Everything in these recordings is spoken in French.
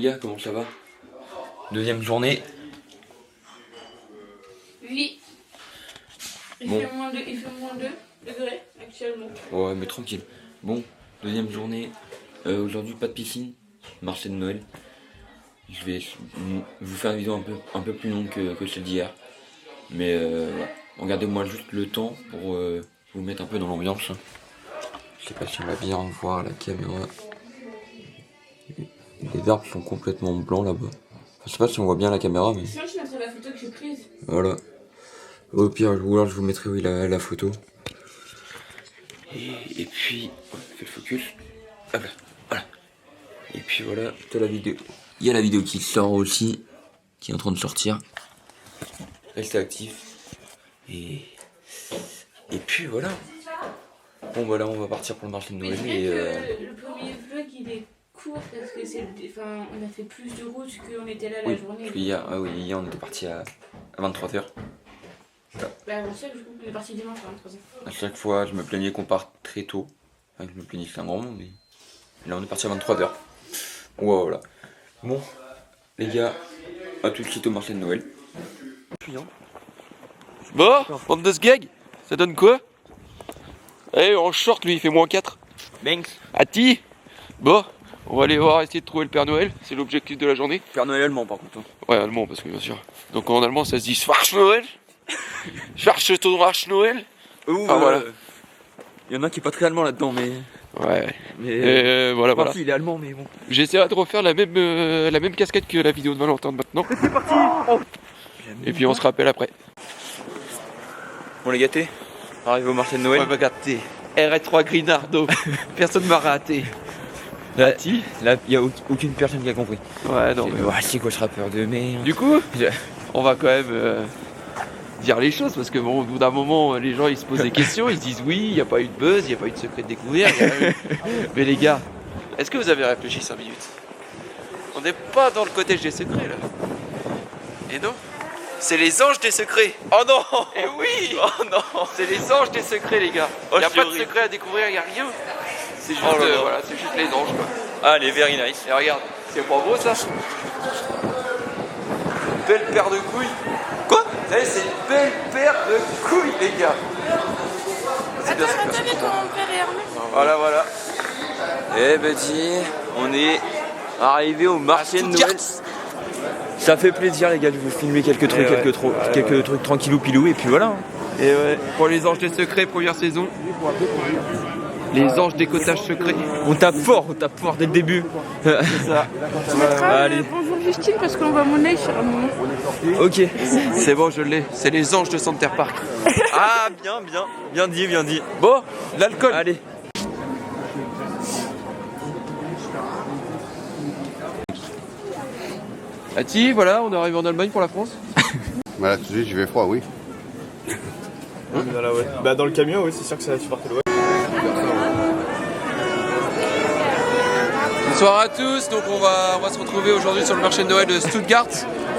gars, comment ça va? Deuxième journée. Oui. Il fait moins 2 degrés actuellement. Ouais, mais tranquille. Bon, deuxième journée. Aujourd'hui, pas de piscine. Marché de Noël. Je vais vous faire une vidéo un peu plus longue que celle d'hier. Mais voilà. Regardez-moi juste le temps pour vous mettre un peu dans l'ambiance. Je sais pas si on va bien voir la caméra. Les arbres sont complètement blancs là-bas. Enfin, je sais pas si on voit bien la caméra, mais... Sinon, je mettrai la photo que j'ai prise. Voilà. Au pire, ou alors je vous mettrai oui, la photo. Et puis, fais le focus. Hop là, voilà. Et puis voilà, t'as la vidéo. Il y a la vidéo qui sort aussi, qui est en train de sortir. Restez actifs. Et puis voilà. Bon voilà, on va partir pour le marché de Noël. Mais le premier vlog il est court parce que on a fait plus de route qu'on était là la journée. Hier, hier on était parti à 23h. Bah avant ça, du coup, on est parti dimanche à 23h. À chaque fois, je me plaignais qu'on parte très tôt. Enfin, je me plaignais, c'est un grand mot, mais là on est parti à 23h. Voilà. Bon, les gars, à tout de suite au marché de Noël. Bon, bande de sgag, ça donne quoi? Eh, en short, lui, il fait -4. Banks. Ati. Bon, on va aller voir, essayer de trouver le Père Noël, c'est l'objectif de la journée. Père Noël allemand par contre. Ouais, allemand, parce que bien sûr. Donc en allemand, ça se dit Schwarz Noël. Schwarz ton Arch Noël. Voilà. Il y en a qui est pas très allemand là-dedans, mais... Ouais. Mais voilà. Il est allemand, mais bon. J'essaierai de refaire la même casquette que la vidéo de Valentin de maintenant. C'est parti. Oh. Et puis on se rappelle après. Bon les gâtés, arrivé au marché de Noël. Ouais, bah gâté. RS3 Grinardo. Personne m'a raté. Là, il n'y a aucune personne qui a compris. Ouais, non, mais... c'est quoi ce rappeur de merde? Du coup, on va quand même dire les choses, parce que bon, au bout d'un moment, les gens ils se posent des questions, ils se disent oui, il n'y a pas eu de buzz, il n'y a pas eu de secret de découverte. Mais les gars, est-ce que vous avez réfléchi 5 minutes? On n'est pas dans le cottage des secrets là. Et non, c'est les anges des secrets. Oh non. Et oui. Oh non. C'est les anges des secrets les gars. Il n'y a pas de secret à découvrir, il n'y a rien. C'est juste, voilà, c'est juste les anges quoi. Allez, very nice. Et regarde, c'est pas beau ça? Belle paire de couilles. Quoi? C'est une belle paire de couilles les gars. Attends, mais ton père est armé. Voilà. Eh ben dis, on est arrivé au marché de Noël. Ça fait plaisir les gars de vous filmer quelques trucs tranquillou pilou et puis voilà. Et ouais, pour les anges des secrets, première saison. Les anges des cottages secrets. On tape fort dès le début. C'est ça. Tu mettras Allez. bonjour Justine parce qu'on va mon œil sur un moment. Ok. C'est bon, je l'ai. C'est les anges de Center Park. Ah bien dit. Bon, l'alcool. Allez. Ati, voilà, on est arrivé en Allemagne pour la France. Bah là tout de suite j'y vais froid, oui. Voilà, ouais. Bah dans le camion, oui, c'est sûr que ça va supporter l'ouest. Bonsoir à tous, donc on va se retrouver aujourd'hui sur le marché de Noël de Stuttgart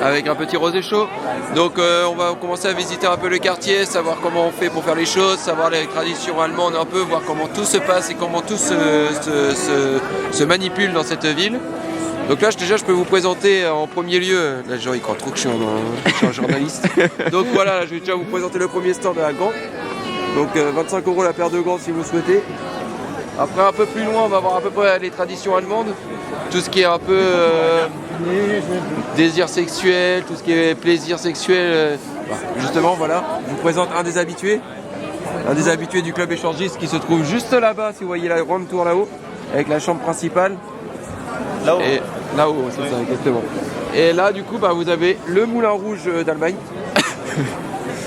avec un petit rosé chaud. Donc on va commencer à visiter un peu le quartier, savoir comment on fait pour faire les choses, savoir les traditions allemandes un peu, voir comment tout se passe et comment tout se manipule dans cette ville. Donc là déjà je peux vous présenter en premier lieu, là les gens ils croient trop que je suis un journaliste. Donc voilà, je vais déjà vous présenter le premier stand de la gant. Donc 25 € la paire de gants si vous souhaitez. Après un peu plus loin on va voir à peu près les traditions allemandes, tout ce qui est un peu désir sexuel, tout ce qui est plaisir sexuel. Justement voilà, je vous présente un des habitués du club échangiste qui se trouve juste là-bas si vous voyez la grande tour là-haut, avec la chambre principale. Là-haut. Et là-haut, c'est ça exactement. Et là du coup vous avez le Moulin Rouge d'Allemagne,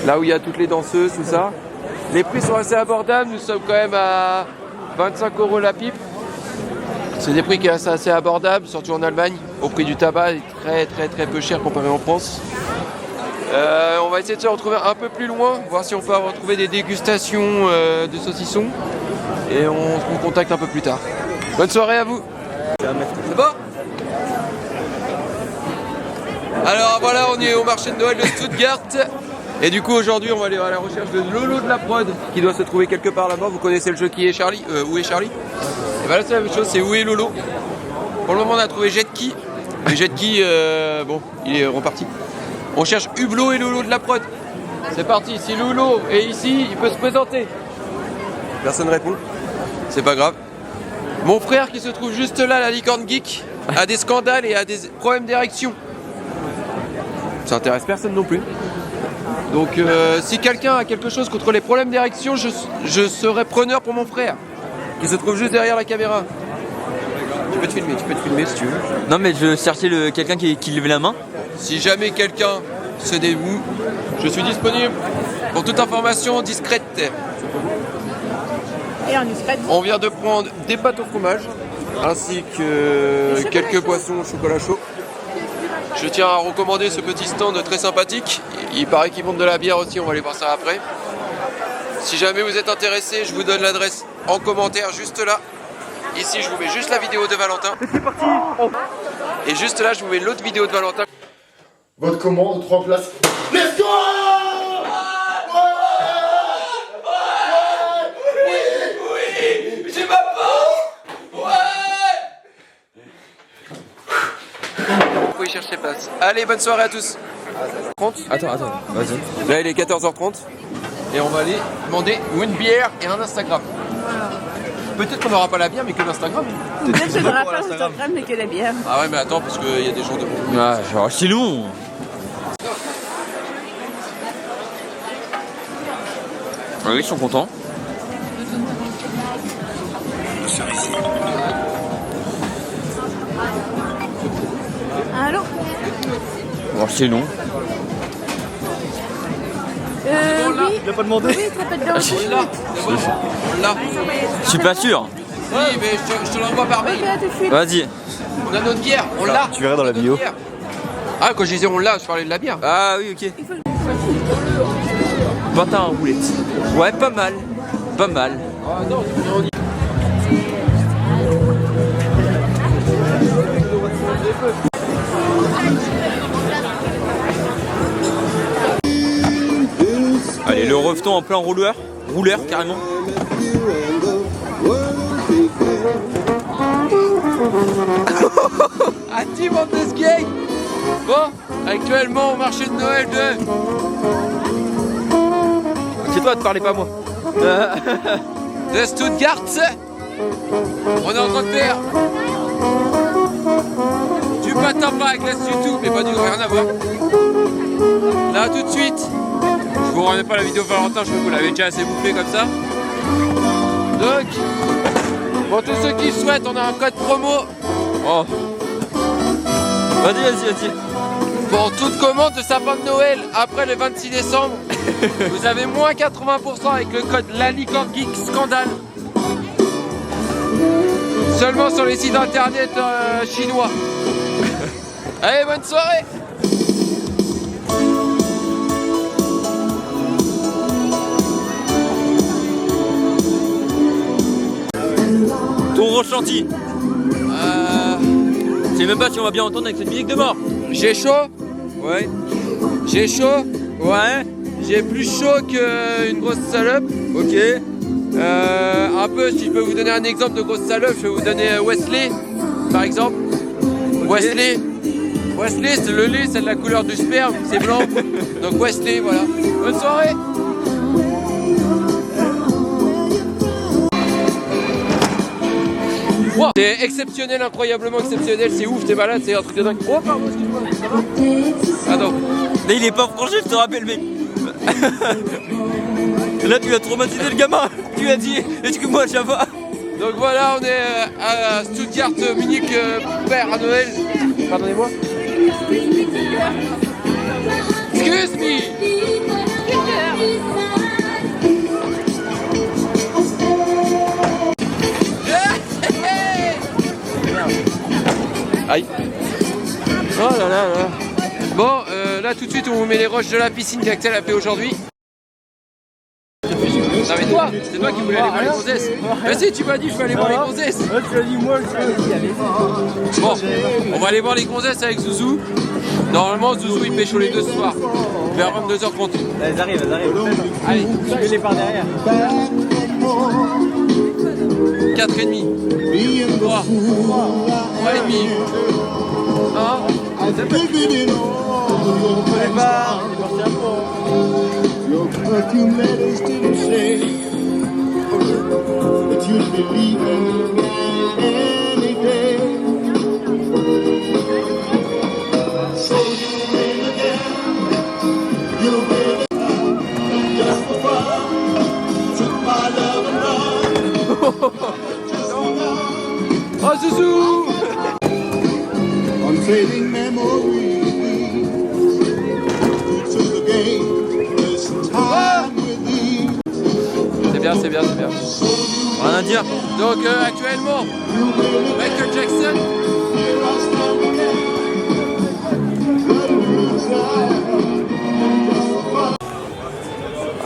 là où il y a toutes les danseuses, tout ça. Les prix sont assez abordables, nous sommes quand même à 25 € la pipe. C'est des prix qui sont assez abordables, surtout en Allemagne. Au prix du tabac, est très peu cher comparé en France. On va essayer de se retrouver un peu plus loin, voir si on peut retrouver des dégustations de saucissons. Et on se contacte un peu plus tard. Bonne soirée à vous. C'est bon? Alors voilà, on est au marché de Noël de Stuttgart. Et du coup aujourd'hui on va aller à la recherche de Lolo de la prod qui doit se trouver quelque part là-bas. Vous connaissez le jeu qui est Charlie, où est Charlie? Et ben là c'est la même chose, c'est où est Lolo. Pour le moment on a trouvé Jetki, Les jet qui, bon, il est reparti. On cherche Hublot et Lolo de la prod. C'est parti, si Lolo est ici, il peut se présenter. Personne ne répond. C'est pas grave. Mon frère qui se trouve juste là, la licorne geek, a des scandales et a des problèmes d'érection. Ça intéresse personne non plus. Donc si quelqu'un a quelque chose contre les problèmes d'érection, je serai preneur pour mon frère, qui se trouve juste derrière la caméra. Tu peux te filmer si tu veux. Non mais je cherchais quelqu'un qui levait la main. Si jamais quelqu'un se dévoue, je suis disponible pour toute information discrète. Et en discrète. On vient de prendre des pâtes au fromage, ainsi que quelques boissons au chocolat chaud. Je tiens à recommander ce petit stand très sympathique. Il paraît qu'ils vendent de la bière aussi, on va aller voir ça après. Si jamais vous êtes intéressé, je vous donne l'adresse en commentaire juste là. Ici, je vous mets juste la vidéo de Valentin. Et juste là, je vous mets l'autre vidéo de Valentin. Votre commande, 3 places. Let's go! J'ai ma porte! Vous pouvez chercher place. Allez, bonne soirée à tous. Attends, vas-y. Là, il est 14h30 et on va aller demander une bière et un Instagram. Peut-être qu'on n'aura pas la bière, mais que l'Instagram. Peut-être qu'on n'aura pas l'Instagram, mais que la bière. Ah ouais, mais attends, parce qu'il y a des gens de... Ah, genre, c'est long. Oui, ils sont contents. Allô? Bon, c'est long. Oui. Il a pas demandé. Oui, très peu de temps. On l'a. Je suis pas sûr. Oui, mais je te l'envoie par mail. Ok, à tout de suite. Vas-y. On a notre bière, on l'a. Tu verras dans la On a notre bio. bière. Ah, quand je disais on l'a, je parlais de la bière. Ah oui, ok. Patin en roulette. Ouais, pas mal. Pas mal. Ah non, on y... Allez, le reveton en plein rouleur. Rouleur, carrément. Ah, Team of the Skate. Bon, actuellement au marché de Noël de... C'est toi, te parlez pas moi. de Stuttgart. On est en train de faire du patin plat avec la YouTube, mais pas du tout, rien à voir. Là, tout de suite, je vous remets pas la vidéo Valentin, je crois que vous l'avez déjà assez bouffé comme ça. Donc, pour tous ceux qui souhaitent, on a un code promo. Oh. Vas-y. Pour toute commande de sapin de Noël après le 26 décembre, vous avez moins 80% avec le code LaLicorneGeek Scandale. Seulement sur les sites internet chinois. Allez, bonne soirée! Ton ressenti. Je sais même pas si on va bien entendre avec cette musique de mort. J'ai chaud? Ouais. J'ai chaud? Ouais. J'ai plus chaud qu'une grosse salope. Ok. Un peu, si je peux vous donner un exemple de grosse salope, je vais vous donner Wesley, par exemple. Wesley, c'est le lait, c'est de la couleur du sperme, c'est blanc. Donc Wesley, voilà. Bonne soirée! Wow. C'est exceptionnel, incroyablement exceptionnel, c'est ouf, t'es malade, c'est un truc de dingue. Oh pardon, excuse-moi, ça va? Attends. Mais il est pas franchi, je te rappelle, mec. Là, tu as traumatisé le gamin. Tu as dit, excuse-moi, ça va. Donc voilà, on est à Stuttgart, Munich, Père à Noël. Pardonnez-moi. Excuse me. Aïe. Oh là là là. Bon, là tout de suite on vous met les roches de la piscine qu'Axel a fait aujourd'hui. Non mais toi, c'est toi qui voulais aller voir les gonzesses. Vas-y, tu m'as dit je vais aller voir les gonzesses. Tu as dit moi, je Bon, on va aller voir les gonzesses avec Zouzou. Normalement Zouzou il pécho les deux ce soir. Vers 22h30. Elles arrivent. Allez, Je vais les par derrière. 4,5. 3,5. I've given it all your Your perfume letters didn't say that you'd be leaving any day. So you'll win again. You'll win just for fun. Took my love and run. Oh Zouzou! Unfading memories to the game. This time with thee. C'est bien, c'est bien, c'est bien. Rien à dire. Donc actuellement, Michael Jackson.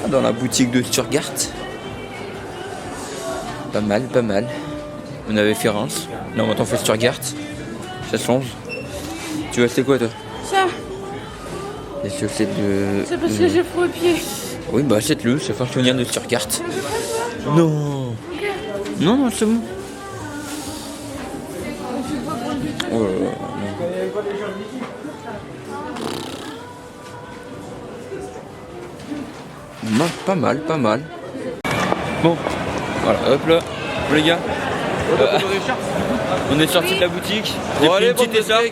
Dans la boutique de Stuttgart. Pas mal, pas mal. On avait fait Reims. Là maintenant on fait Stuttgart. Ça change. Tu veux acheter quoi toi? Ça, Des chaussettes de... c'est parce que j'ai froid aux pieds. Oui bah achète-le, ça fait un souvenir de Stuttgart. Non. Non, non, c'est bon. Oh là là, non. Pas mal, pas mal. Bon, voilà, hop là, les gars. On est sorti de la boutique. J'ai Bon pris allez, une petite écharpe.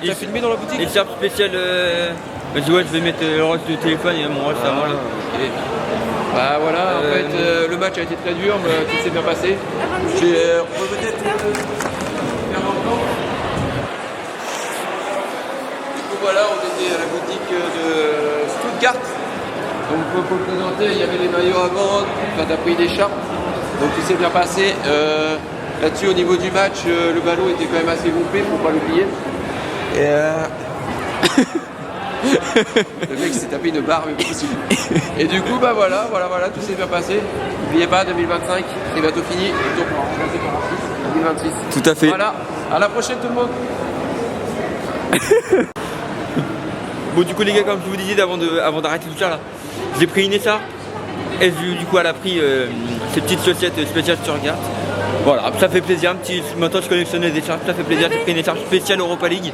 t'as filmé dans la boutique? Écharpe spéciale. Je dis ouais, je vais mettre le reste du téléphone et mon reste à moi là. Ok. Bah voilà, en fait le match a été très dur, mais tout s'est bien passé. On peut peut-être faire un plan. Du coup voilà, on était à la boutique de Stuttgart. Donc pour le présenter, il y avait les maillots à vendre, enfin t'as pris des écharpes. Donc tout s'est bien passé. Là-dessus au niveau du match, le ballon était quand même assez gonflé, faut pas l'oublier. Et le mec s'est tapé une barre mais possible. Et du coup bah voilà, tout s'est bien passé. N'oubliez pas 2025, c'est bientôt fini. Donc on va remplacer par 2026. Tout à fait. Voilà, à la prochaine tout le monde. Bon du coup les gars, comme je vous disais avant d'arrêter tout ça là, j'ai pris une écharpe. Et du coup elle a pris ces petites chaussettes spéciales Stuttgart. Voilà, ça fait plaisir, un petit. Maintenant je collectionne les écharpes, ça fait plaisir, j'ai pris une écharpe spéciale Europa League.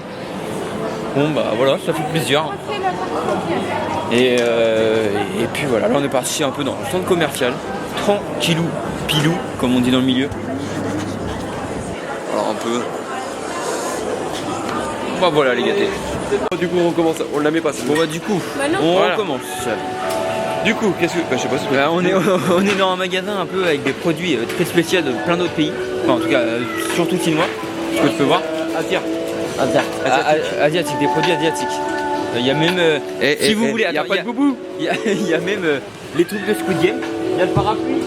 Bon bah voilà, ça fait plaisir. Et puis voilà, là on est parti un peu dans le centre commercial. Tranquillou, pilou, comme on dit dans le milieu. Alors un peu. Bah voilà les gâtés. Du coup on commence, on la met pas. Bon bah du coup, Bah non. on Voilà. recommence. Du coup, qu'est-ce que. Bah, je sais pas ce que. Bah, on est dans un magasin un peu avec des produits très spéciaux de plein d'autres pays. Enfin en tout cas surtout chinois, ce que tu peux voir. Asiatique, des produits asiatiques. Il y a même, si vous voulez, il y a attends, pas de boubou. il y a même les trucs de Squid Game. Il y a le parapluie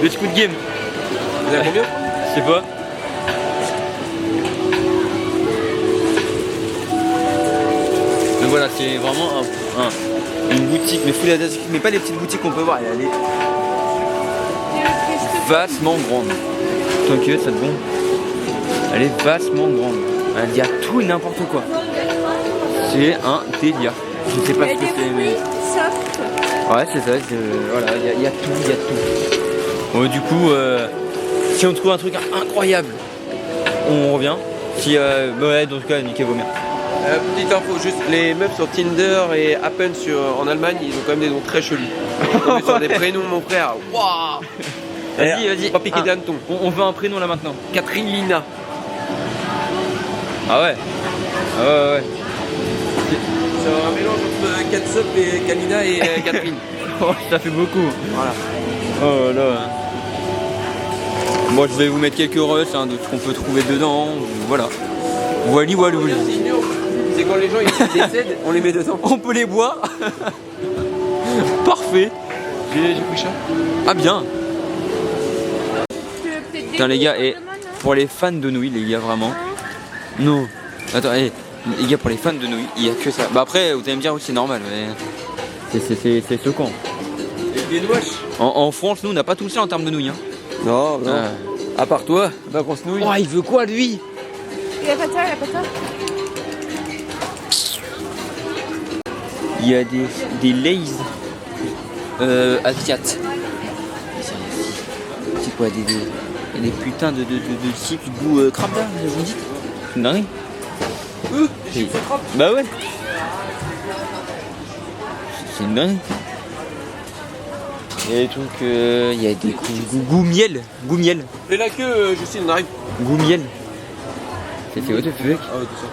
de Squid Game. Vous avez combien? Je sais pas. Mais voilà, c'est vraiment une boutique, mais full asiatique, mais pas les petites boutiques qu'on peut voir. Elle est vachement grande. T'inquiète, ça te bon. Elle est vachement grande. Il y a tout et n'importe quoi. C'est un délire. Je sais pas ce que c'est, mais. Ouais, c'est ça. Voilà, il y a tout. Bon, du coup, si on trouve un truc incroyable, on revient. Si, ouais, dans ce cas, niquez vos mères. Petite info, juste les meufs sur Tinder et Appen en Allemagne, ils ont quand même des noms très chelus. On est sur des prénoms, mon frère. Waouh! Vas-y. Pas piquer d'hanneton. On veut un prénom là maintenant. Catherine Lina. Ah ouais. Ouais. C'est un mélange entre Catsup et Kalina et Catherine. Oh, ça fait beaucoup. Voilà. Oh là. Bon, je vais vous mettre quelques rushes de ce qu'on peut trouver dedans. Voilà. Wally. C'est quand les gens ils décèdent, on les met dedans. On peut les boire. Parfait. J'ai pris cher. Ah bien. Putain les gars, et pour les fans de nouilles, les gars, vraiment. Non. Attends, les gars, pour les fans de nouilles, il n'y a que ça. Bah après, vous allez me dire, oui, c'est normal, mais c'est choquant. Des noix. En France, nous, on n'a pas tout ça en termes de nouilles. Hein. Non. À part toi, bah grosse nouille. Oh, il veut quoi, lui? Il a pas ça. Il y a des Lay's asiates. C'est quoi, Il y a des putains de chips goût crabe là, vous me dites? C'est une dinguerie. Des chips au crabe. Bah ouais. C'est une dinguerie. Il y a des trucs, il y a des goût miel. Goût miel. Fais la queue, Justine, on arrive. Goût miel. C'est fait où t'es fait? Ah ouais, tout ça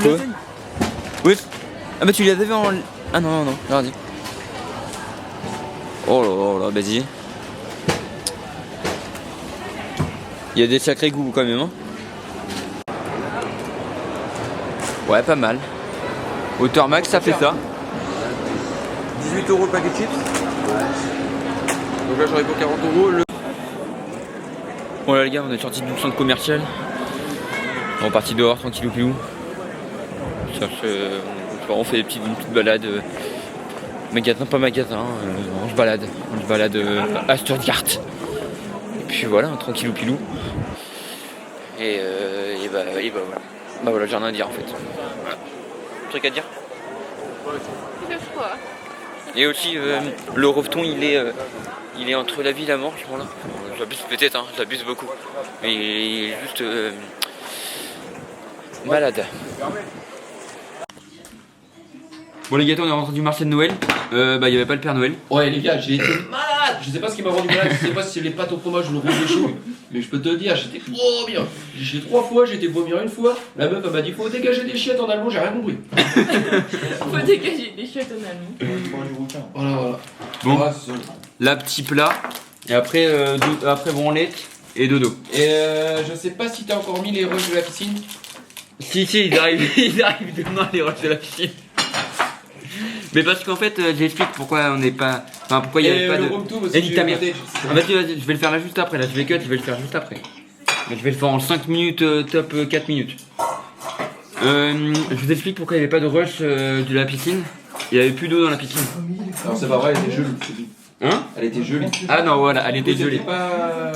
Quoi? Oui. Ah bah tu les avais en... Ah non, regardez. Oh là, vas-y. Il y a des sacrés goûts quand même, hein. Ouais, pas mal. Hauteur max, ça fait ça. 18 € le paquet de chips. Donc là j'aurais pour 40 €. Bon là les gars, on est sorti du centre commercial. On est parti dehors, tranquillou pilou. On fait une petite balade. Magasin, pas magasin, on se balade. À Stuttgart. Et puis voilà, tranquillou pilou. Et bah voilà. Bah voilà, j'ai rien à dire en fait. Voilà. Un truc à dire. Et aussi le Rofton il est entre la ville et la mort, je crois là. J'abuse peut-être, hein, j'abuse beaucoup. Mais il est juste malade. Bon les gâteaux, on est rentré du marché de Noël. Bah il y avait pas le Père Noël. Ouais les gars, j'ai été malade. Je sais pas ce qui m'a rendu malade, je sais pas si c'est les pâtes au fromage ou le rosé chaud, mais je peux te le dire, j'étais trop bien. J'ai chié 3 fois, j'ai été vomir 1 fois. La meuf elle m'a dit faut dégager des chiottes en allemand, j'ai rien compris. Faut dégager des chiottes en allemand. Voilà. Bon, Ouais, là petit plat. Et après, après branlette et dodo. et je sais pas si t'as encore mis les rushs de la piscine. Si, ils arrivent demain les roches de la piscine. Mais parce qu'en fait, j'explique pourquoi on n'est pas. Enfin, pourquoi il n'y avait pas de. Et nique ta mère. Vas-y, je vais le faire là juste après. Là, je vais cut, je vais le faire juste après. Mais je vais le faire en 5 minutes, top 4 minutes. Je vous explique pourquoi il n'y avait pas de rush de la piscine. Il n'y avait plus d'eau dans la piscine. Alors c'est pas vrai, elle était jolie. Hein? Elle était jolie. Ah non, voilà, elle était gelée. C'était pas.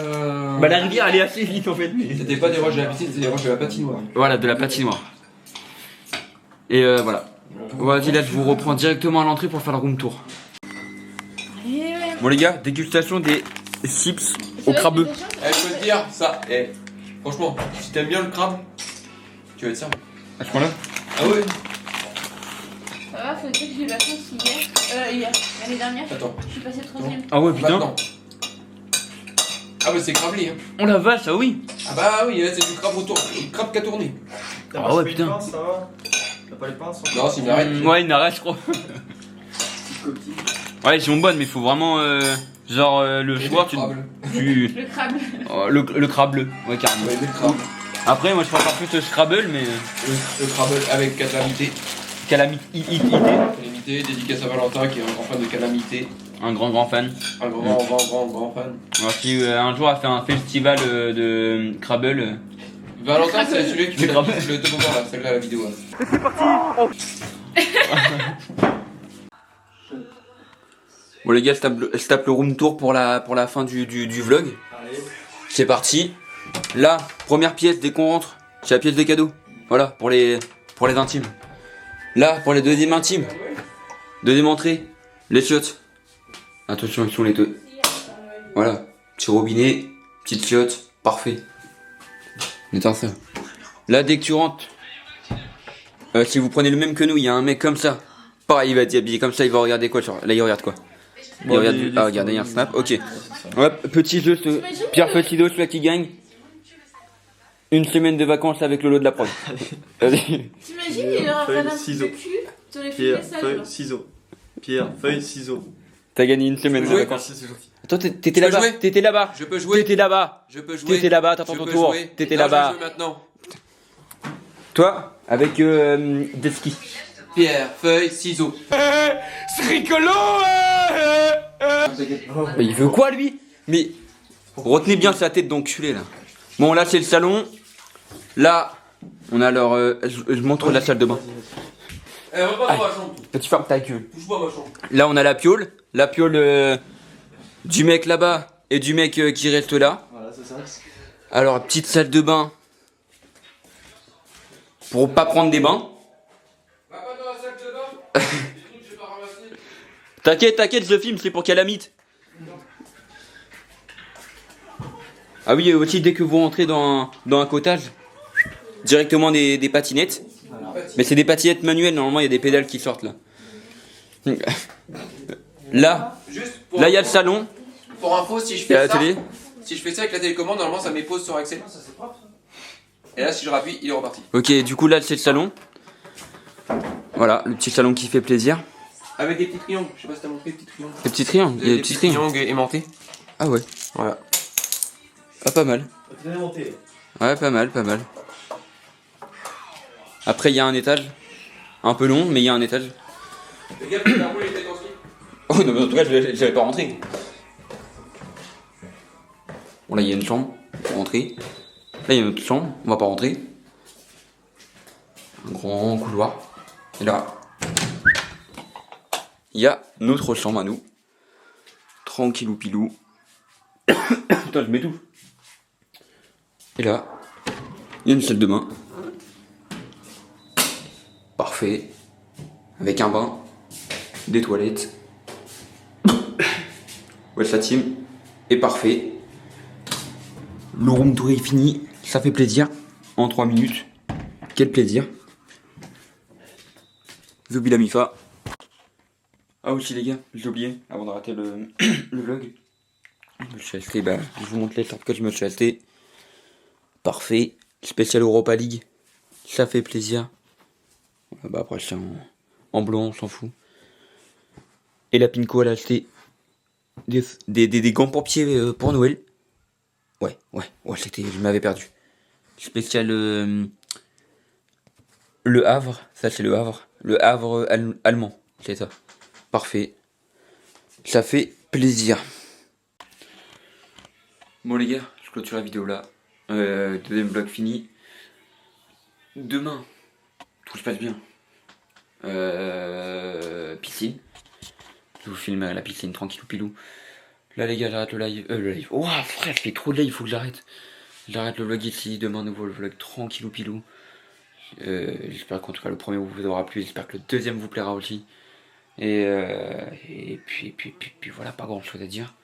Bah, la rivière, elle est assez vite en fait. C'était pas des roches de la piscine, c'était des roches de la patinoire. Voilà, de la patinoire. Et voilà. Vas-y, là, je vous reprends directement à l'entrée pour faire le room tour. Bon, les gars, dégustation des chips au crabe. Eh, je peux te dire, ça, franchement, si t'aimes bien le crabe, tu vas être servi. À ce point-là? Ah ouais? Ça va, faut dire que j'ai eu la chance hier, l'année dernière. Attends. Je suis passée 3ème. Ah ouais, putain. Maintenant. Ah ouais, c'est crablé, hein. On la vache, ça oui. Ah bah oui, là c'est du crabe autour, le crabe qui a tourné. Ah ouais, putain. Ça va? T'as pas les pinces? Non, c'est une arrête. Ouais, il n'arrête, je crois. Ouais, elles sont bonnes, mais il faut vraiment. Genre, le choix, tu. Le crabe. Oh, le crabe bleu. Ouais, carrément. Ouais, le crabe. Après, moi, je préfère plus le Scrabble, mais. Le crabe avec calamité. Calamité. Calamité, dédicace à Valentin qui est un grand fan de calamité. Un grand fan. Un grand fan. Alors, si un jour a fait un festival de Scrabble. Valentin, c'est celui qui fait crabe. le toboggan là, celle-là, la vidéo. Bon les gars, je tape le room tour pour la fin du vlog. C'est parti. Là, première pièce dès qu'on rentre, c'est la pièce des cadeaux. Voilà, pour les intimes. Là, pour les deuxièmes intimes. Deuxième entrée, les chiottes. Attention, ils sont les deux. Voilà, petit robinet, petite chiotte, parfait. Éteins ça. Là, dès que tu rentres, si vous prenez le même que nous, il y a un mec comme ça. Pareil, il va être habillé comme ça, il va regarder quoi genre. Là, il regarde quoi? Il regarde. Ah, regardez, il y a un snap, ok. Hop, petit jeu, Pierre Petit dos, celui qui gagne. Une semaine de vacances avec le lot de la prod. Vas-y. T'imagines, il aura Feuille, pas d'un ciseaux. cul, t'aurais Pierre, filmé ça, feuille, genre. ciseaux. Pierre, feuille, ciseaux. T'as gagné une semaine de jouer vacances. Merci, c'est gentil. Attends, t'étais Je peux là-bas. jouer T'étais là-bas. Je peux jouer. T'étais là-bas. Je peux jouer. T'étais là-bas, t'attends Je ton peux tour. jouer. T'étais Non, là-bas. Je joue maintenant. Toi, avec des skis. Pierre, feuille, ciseaux. C'est rigolo. Mais il veut quoi lui? Mais retenez bien sa tête d'enculé là. Bon là c'est le salon. Là on a leur. Je montre la salle de bain. Eh, va pas dans ma chambre. Tu fermes ta gueule. Touche pas à ma chambre. Là on a la piole. La piole du mec là-bas et du mec qui reste là. Voilà, c'est ça. Alors petite salle de bain. Pour pas prendre des bains. Va pas dans la salle de bain. Les trucs, j'ai pas ramassé. T'inquiète, je filme, c'est pour Calamite. Ah oui, aussi dès que vous rentrez dans un cottage, directement des patinettes. Mais c'est des patinettes manuelles, normalement il y a des pédales qui sortent là. Là, il y a le salon. Pour info, si je Il y a fais la ça, télé. si je fais ça avec la télécommande, normalement ça met pause sur accès. Et là, si je rappuie, il est reparti. Ok, du coup là c'est le salon. Voilà, le petit salon qui fait plaisir. Avec des petits triangles, je sais pas si t'as montré les petits triangles. Les petits triangles, il y a des petits triangles. aimantés. Ah ouais, Voilà. ah, pas mal. Ouais, pas mal, pas mal. Après il y a un étage. Un peu long, mais il y a un étage. Les gars, la roue, elle était en slip. Oh non, mais en tout cas, je n'avais pas rentré. Bon, là, il y a une chambre pour rentrer. Là, il y a une autre chambre, on va pas rentrer. Un grand couloir. Et là, il y a notre chambre à nous. Tranquillou pilou. Putain, je m'étouffe. Et là, il y a une salle de bain. Parfait. Avec un bain. Des toilettes. Ouais, sa team est parfait. Le room tour est fini. Ça fait plaisir. En 3 minutes. Quel plaisir. Zobi la Mifa. Ah aussi les gars, j'ai oublié, avant de rater le vlog. Je me suis acheté, je vous montre les cartes que je me suis acheté. Parfait. Spécial Europa League. Ça fait plaisir. Après c'est en blanc, on s'en fout. Et la Pinko elle a acheté des gants pour pied pour Noël. Ouais, c'était, je m'avais perdu. Spécial Le Havre, ça c'est le Havre. Le Havre allemand, c'est ça. Parfait. Ça fait plaisir. Bon les gars, je clôture la vidéo là. Deuxième vlog fini. Demain, tout se passe bien. Piscine. Je vous filme à la piscine, tranquillou pilou. Là les gars, j'arrête le live. Oh frère, je fais trop de live, il faut que j'arrête. J'arrête le vlog ici, demain nouveau le vlog tranquillou pilou. J'espère qu'en tout cas le premier vous aura plu, j'espère que le deuxième vous plaira aussi. Et puis voilà, pas grand chose à dire.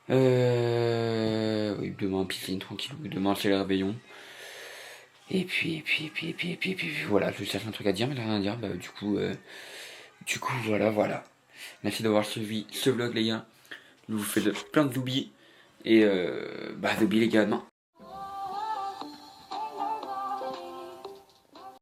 Oui, demain piscine tranquillou, demain c'est le réveillon. Et puis voilà, je cherche un truc à dire mais rien à dire, du coup voilà. Merci d'avoir suivi ce vlog les gars. Je vous fais plein de zoubis. Et zoubis les gars, demain.